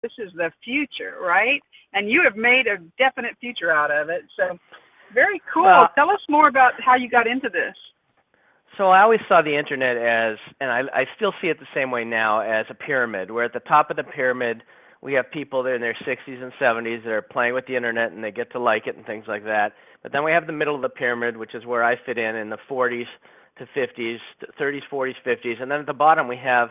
this is the future, right? And you have made a definite future out of it. So very cool. Well, Tell us more about how you got into this. so I always saw the internet as, and I still see it the same way now, as a pyramid, where at the top of the pyramid we have people that are in their 60s and 70s that are playing with the internet and they get to like it and things like that. But then we have the middle of the pyramid, which is where I fit in the 40s to 50s, 30s, 40s, 50s. And then at the bottom we have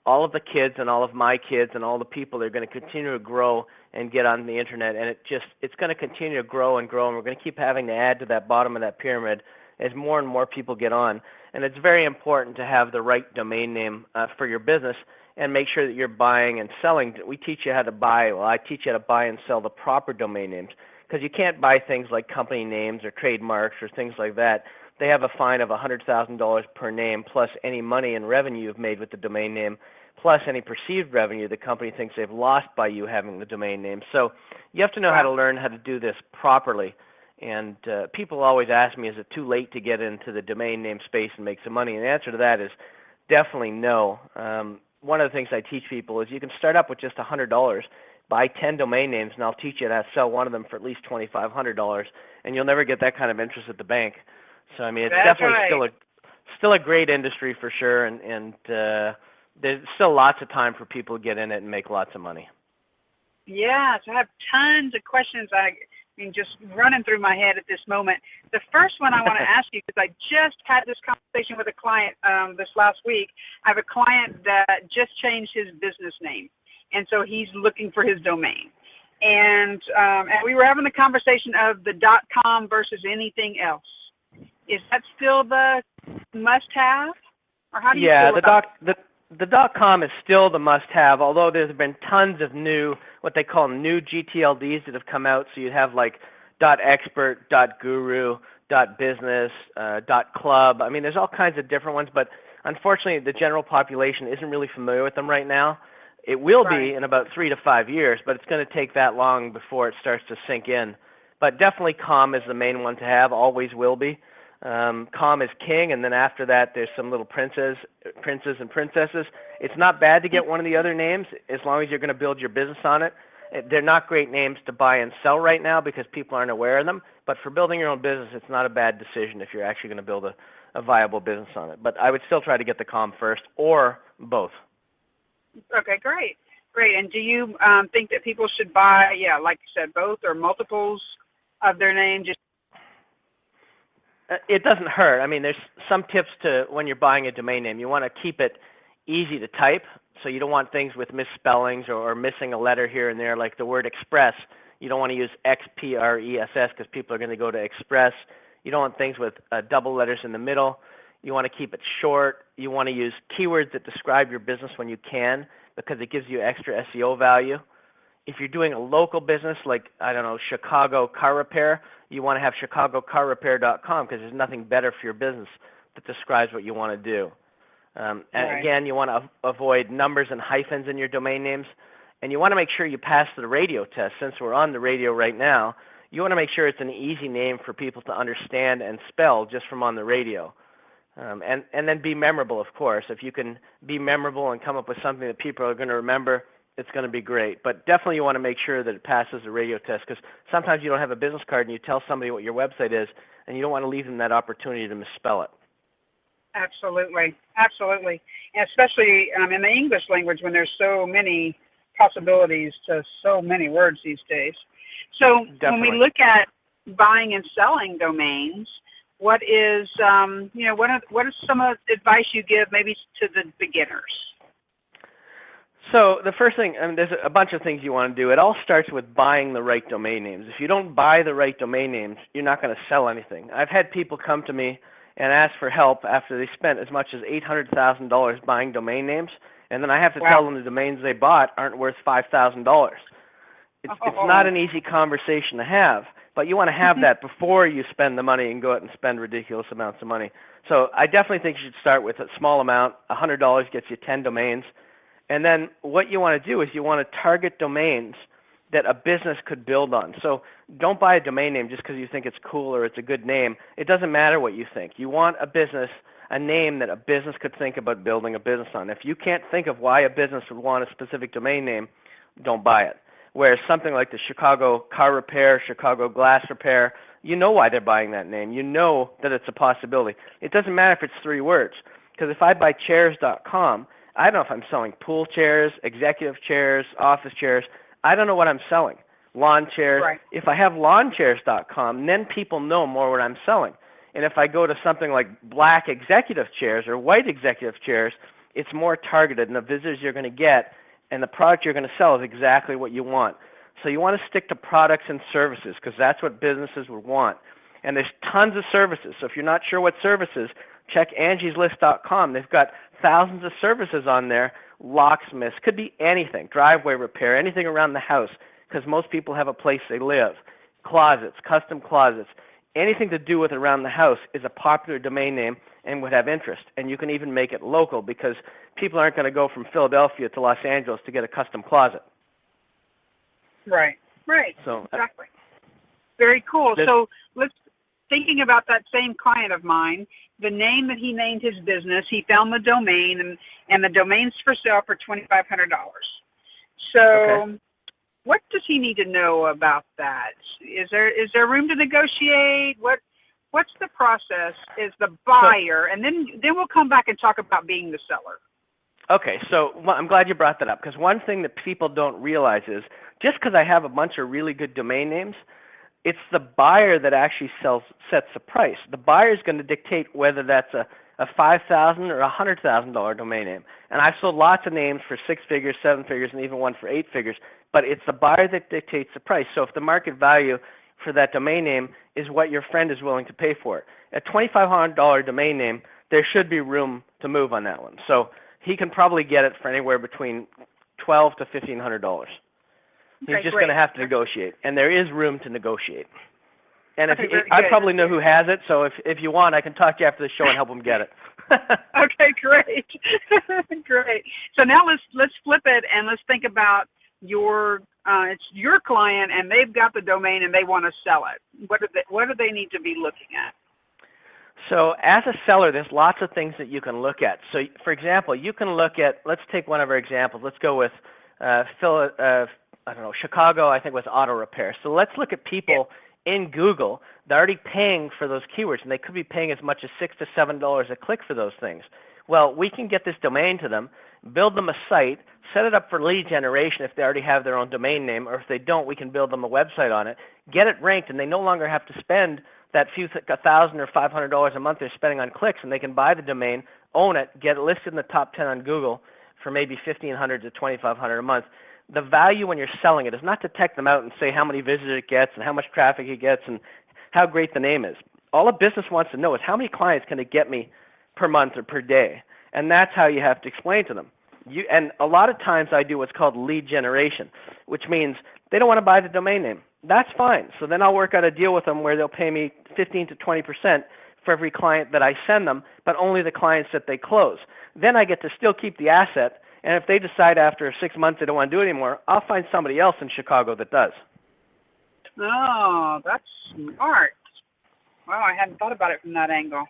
all of the kids and all of my kids and all the people that are going to continue to grow and get on the internet. And it's going to continue to grow and grow, and we're going to keep having to add to that bottom of that pyramid as more and more people get on. And it's very important to have the right domain name for your business and make sure that you're buying and selling. We teach you how to buy. Well, I teach you how to buy and sell the proper domain names, because you can't buy things like company names or trademarks or things like that. They have a fine of $100,000 per name, plus any money and revenue you've made with the domain name, plus any perceived revenue the company thinks they've lost by you having the domain name. So you have to know how to learn how to do this properly. And people always ask me, is it too late to get into the domain name space and make some money? And the answer to that is definitely no. One of the things I teach people is you can start up with just $100, buy 10 domain names, and I'll teach you how to sell one of them for at least $2,500, and you'll never get that kind of interest at the bank. So I mean, it's That's definitely right. still a great industry for sure, and there's still lots of time for people to get in it and make lots of money. Yes, I have tons of questions. I mean, just running through my head at this moment. The first one I want to ask you, because I just had this conversation with a client this last week. I have a client that just changed his business name, and so he's looking for his domain. And we were having the conversation of the .com versus anything else. Is that still the must-have, or how do you feel about it? The .com is still the must-have, although there's been tons of new, what they call new GTLDs that have come out. So you have like .expert, .guru, .business, .club. I mean, there's all kinds of different ones, but unfortunately the general population isn't really familiar with them right now. It will be in about 3 to 5 years, but it's going to take that long before it starts to sink in. But definitely com is the main one to have, always will be. Com is king, and then after that there's some little princes and princesses. It's not bad to get one of the other names as long as you're going to build your business on it. They're not great names to buy and sell right now because people aren't aware of them, but for building your own business, it's not a bad decision if you're actually going to build a viable business on it. But I would still try to get the com first, or both. Okay, great. Great. And do you think that people should buy, like you said, both or multiples of their name? It doesn't hurt. I mean, there's some tips to when you're buying a domain name. You want to keep it easy to type, so you don't want things with misspellings or missing a letter here and there, like the word express. You don't want to use XPRESS because people are going to go to express. You don't want things with double letters in the middle. You want to keep it short. You want to use keywords that describe your business when you can, because it gives you extra SEO value. If you're doing a local business like, I don't know, Chicago Car Repair, you want to have chicagocarrepair.com because there's nothing better for your business that describes what you want to do. And again, you want to avoid numbers and hyphens in your domain names. And you want to make sure you pass the radio test. Since we're on the radio right now, you want to make sure it's an easy name for people to understand and spell just from on the radio. And then be memorable, of course. If you can be memorable and come up with something that people are going to remember, it's going to be great. But definitely you want to make sure that it passes the radio test, because sometimes you don't have a business card and you tell somebody what your website is, and you don't want to leave them that opportunity to misspell it. Absolutely. Absolutely. And especially in the English language when there's so many possibilities to so many words these days. So Definitely. When we look at buying and selling domains, what is, what is some of the advice you give maybe to the beginners? So the first thing, there's a bunch of things you want to do. It all starts with buying the right domain names. If you don't buy the right domain names, you're not going to sell anything. I've had people come to me and ask for help after they spent as much as $800,000 buying domain names, and then I have to tell them the domains they bought aren't worth $5,000. It's not an easy conversation to have, but you want to have that before you spend the money and go out and spend ridiculous amounts of money. So I definitely think you should start with a small amount. $100 gets you 10 domains. And then what you want to do is you want to target domains that a business could build on. So don't buy a domain name just because you think it's cool or it's a good name. It doesn't matter what you think. You want a name that a business could think about building a business on. If you can't think of why a business would want a specific domain name, don't buy it. Whereas something like the Chicago Car Repair, Chicago Glass Repair, you know why they're buying that name. You know that it's a possibility. It doesn't matter if it's 3 words, because if I buy chairs.com, I don't know if I'm selling pool chairs, executive chairs, office chairs. I don't know what I'm selling. Lawn chairs. Right. If I have lawnchairs.com, then people know more what I'm selling. And if I go to something like black executive chairs or white executive chairs, it's more targeted, and the visitors you're going to get and the product you're going to sell is exactly what you want. So you want to stick to products and services because that's what businesses would want. And there's tons of services. So if you're not sure what services, check angieslist.com. They've got thousands of services on there. Locksmiths, could be anything, driveway repair, anything around the house, because most people have a place they live. Closets, custom closets, anything to do with around the house is a popular domain name and would have interest. And you can even make it local because people aren't going to go from Philadelphia to Los Angeles to get a custom closet. Right, right, so, exactly. Very cool. So thinking about that same client of mine, the name that he named his business, he found the domain, and the domain's for sale for $2,500. So okay. What does he need to know about that? Is there room to negotiate? What's the process? Is the buyer, and then we'll come back and talk about being the seller. Okay, so I'm glad you brought that up because one thing that people don't realize is just because I have a bunch of really good domain names, it's the buyer that actually sets the price. The buyer is going to dictate whether that's a $5,000 or a $100,000 domain name. And I've sold lots of names for 6 figures, 7 figures, and even one for 8 figures. But it's the buyer that dictates the price. So if the market value for that domain name is what your friend is willing to pay for it, a $2,500 domain name, there should be room to move on that one. So he can probably get it for anywhere between $1,200 to $1,500. He's just going to have to negotiate, and there is room to negotiate. And I probably know who has it, so if you want, I can talk to you after the show and help him get it. Okay, great, great. So now let's flip it and let's think about it's your client, and they've got the domain and they want to sell it. What do they need to be looking at? So as a seller, there's lots of things that you can look at. So, for example, you can look at. Let's take one of our examples. Let's go with Chicago, I think, was auto repair. So let's look at people in Google. They're already paying for those keywords, and they could be paying as much as $6 to $7 a click for those things. Well, we can get this domain to them, build them a site, set it up for lead generation if they already have their own domain name, or if they don't, we can build them a website on it, get it ranked, and they no longer have to spend that few $1,000 or $500 a month they're spending on clicks, and they can buy the domain, own it, get it listed in the top 10 on Google for maybe $1,500 to $2,500 a month. The value when you're selling it is not to tech them out and say how many visitors it gets and how much traffic it gets and how great the name is. All a business wants to know is how many clients can it get me per month or per day, and that's how you have to explain to them. And a lot of times I do what's called lead generation, which means they don't want to buy the domain name. That's fine. So then I'll work out a deal with them where they'll pay me 15 to 20% for every client that I send them, but only the clients that they close. Then I get to still keep the asset, and if they decide after 6 months they don't want to do it anymore, I'll find somebody else in Chicago that does. Oh, that's smart. Wow, I hadn't thought about it from that angle.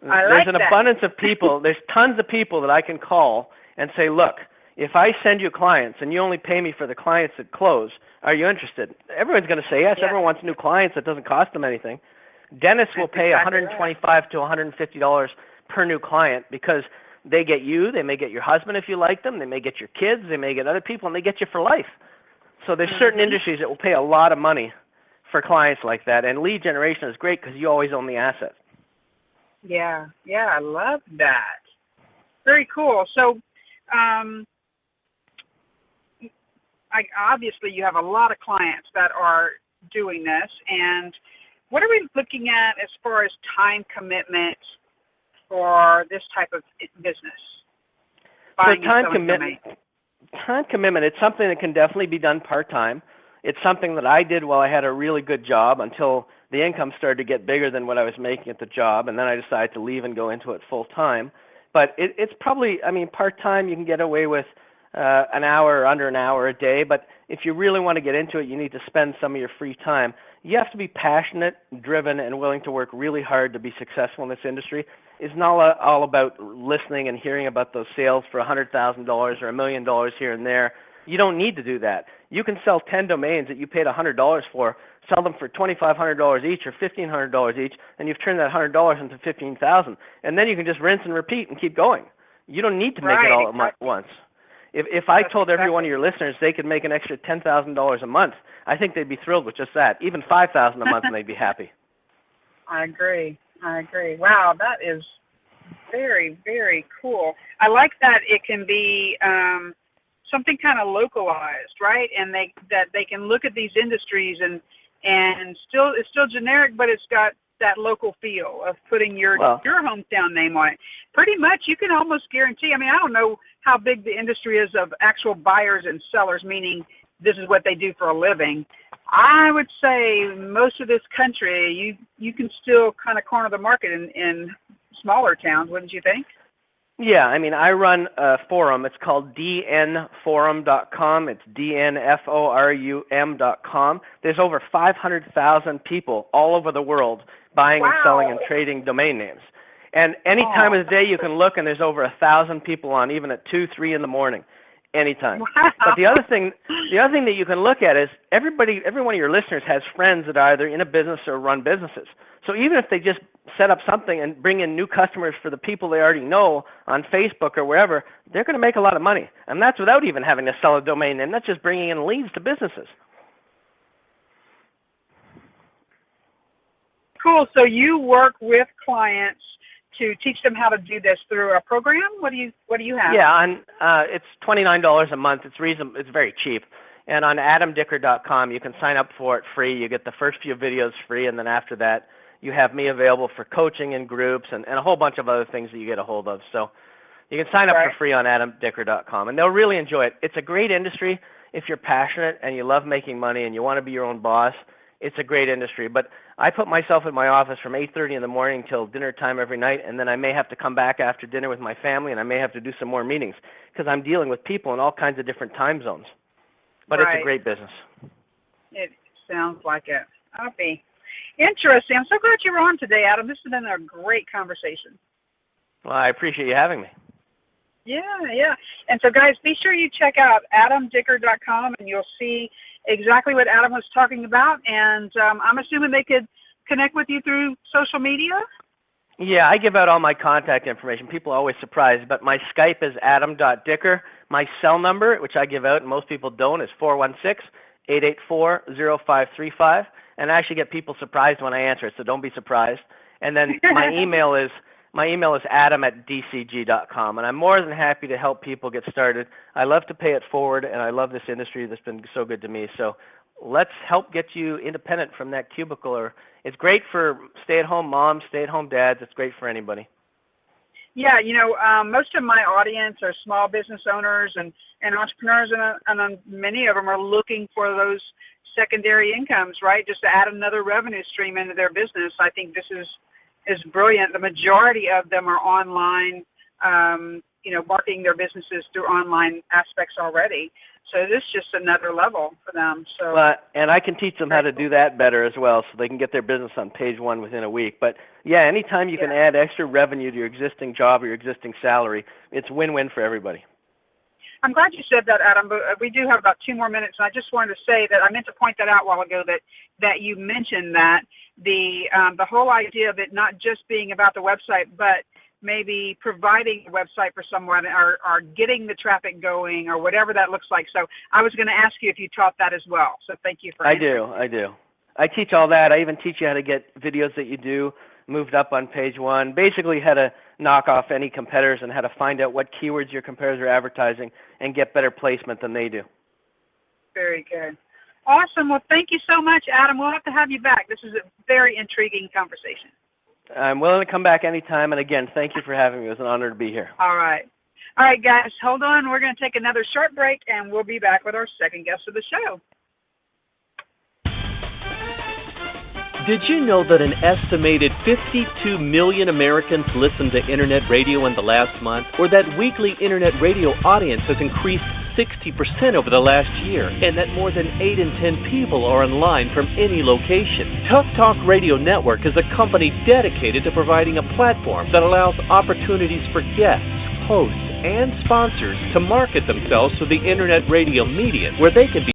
There's an abundance of people. There's tons of people that I can call and say, look, if I send you clients and you only pay me for the clients that close, are you interested? Everyone's going to say yes. Everyone wants new clients. That doesn't cost them anything. Dentists will pay $125 to $150 per new client because they get you. They may get your husband if you like them. They may get your kids. They may get other people, and they get you for life. So there's certain industries that will pay a lot of money for clients like that, and lead generation is great because you always own the asset. Yeah, I love that. Very cool. So, obviously you have a lot of clients that are doing this, and what are we looking at as far as time commitment for this type of business? So time commitment, it's something that can definitely be done part-time. It's something that I did while I had a really good job until the income started to get bigger than what I was making at the job, and then I decided to leave and go into it full-time. But it's probably, part-time you can get away with an hour or under an hour a day, but if you really want to get into it, you need to spend some of your free time. You have to be passionate, driven, and willing to work really hard to be successful in this industry. It's not all about listening and hearing about those sales for $100,000 or $1 million here and there. You don't need to do that. You can sell 10 domains that you paid $100 for, sell them for $2,500 each or $1,500 each, and you've turned that $100 into $15,000. And then you can just rinse and repeat and keep going. You don't need to make it all at once. If I told every one of your listeners they could make an extra $10,000 a month, I think they'd be thrilled with just that. Even $5,000 a month, and they'd be happy. I agree. Wow, that is very, very cool. I like that it can be something kind of localized, right? And they can look at these industries and it's still generic, but it's got that local feel of putting your hometown name on it. Pretty much, you can almost guarantee. I mean, I don't know how big the industry is of actual buyers and sellers, meaning this is what they do for a living. I would say most of this country, you can still kind of corner the market in smaller towns, wouldn't you think? Yeah, I mean, I run a forum. It's called dnforum.com. It's dnforum.com. There's over 500,000 people all over the world buying and selling and trading domain names. And any time of the day you can look, and there's over 1,000 people on, even at 2, 3 in the morning, anytime. Wow. But the other thing that you can look at is every one of your listeners has friends that are either in a business or run businesses. So even if they just set up something and bring in new customers for the people they already know on Facebook or wherever, they're going to make a lot of money. And that's without even having to sell a domain name. That's just bringing in leads to businesses. Cool. So you work with clients to teach them how to do this through a program? What do you have? Yeah, it's $29 a month. It's reasonable. It's very cheap. And on adamdicker.com, you can sign up for it free. You get the first few videos free, and then after that, you have me available for coaching in groups and a whole bunch of other things that you get a hold of. So you can sign up for free on adamdicker.com, and they'll really enjoy it. It's a great industry if you're passionate and you love making money and you want to be your own boss. It's a great industry. But I put myself in my office from 8:30 in the morning till dinner time every night, and then I may have to come back after dinner with my family, and I may have to do some more meetings because I'm dealing with people in all kinds of different time zones. But it's a great business. It sounds like it. Okay. Interesting. I'm so glad you were on today, Adam. This has been a great conversation. Well, I appreciate you having me. Yeah. And so, guys, be sure you check out adamdicker.com, and you'll see exactly what Adam was talking about. And I'm assuming they could connect with you through social media? Yeah, I give out all my contact information. People are always surprised, but my Skype is adam.dicker. My cell number, which I give out and most people don't, is 416-884-0535. And I actually get people surprised when I answer it, so don't be surprised. And then my email is adam@dcg.com, and I'm more than happy to help people get started. I love to pay it forward, and I love this industry that's been so good to me. So let's help get you independent from that cubicle. Or it's great for stay-at-home moms, stay-at-home dads. It's great for anybody. Yeah, most of my audience are small business owners and entrepreneurs, and many of them are looking for those secondary incomes, right, just to add another revenue stream into their business. I think this is brilliant. The majority of them are online, marketing their businesses through online aspects already. So this is just another level for them. So, and I can teach them how to do that better as well, so they can get their business on page one within a week. But yeah, anytime you can add extra revenue to your existing job or your existing salary, it's win-win for everybody. I'm glad you said that, Adam, but we do have about 2 more minutes, and I just wanted to say that I meant to point that out a while ago, that you mentioned that the whole idea of it not just being about the website, but maybe providing a website for someone or getting the traffic going or whatever that looks like. So I was going to ask you if you taught that as well. So thank you for answering. I do. I teach all that. I even teach you how to get videos that you do moved up on page one, basically how to knock off any competitors and how to find out what keywords your competitors are advertising and get better placement than they do. Very good. Awesome. Well, thank you so much, Adam. We'll have to have you back. This is a very intriguing conversation. I'm willing to come back anytime. And again, thank you for having me. It was an honor to be here. All right. All right, guys, hold on. We're going to take another short break, and we'll be back with our second guest of the show. Did you know that an estimated 52 million Americans listened to Internet radio in the last month? Or that weekly Internet radio audience has increased 60% over the last year? And that more than 8 in 10 people are online from any location? Tough Talk Radio Network is a company dedicated to providing a platform that allows opportunities for guests, hosts, and sponsors to market themselves to the internet radio medium where they can be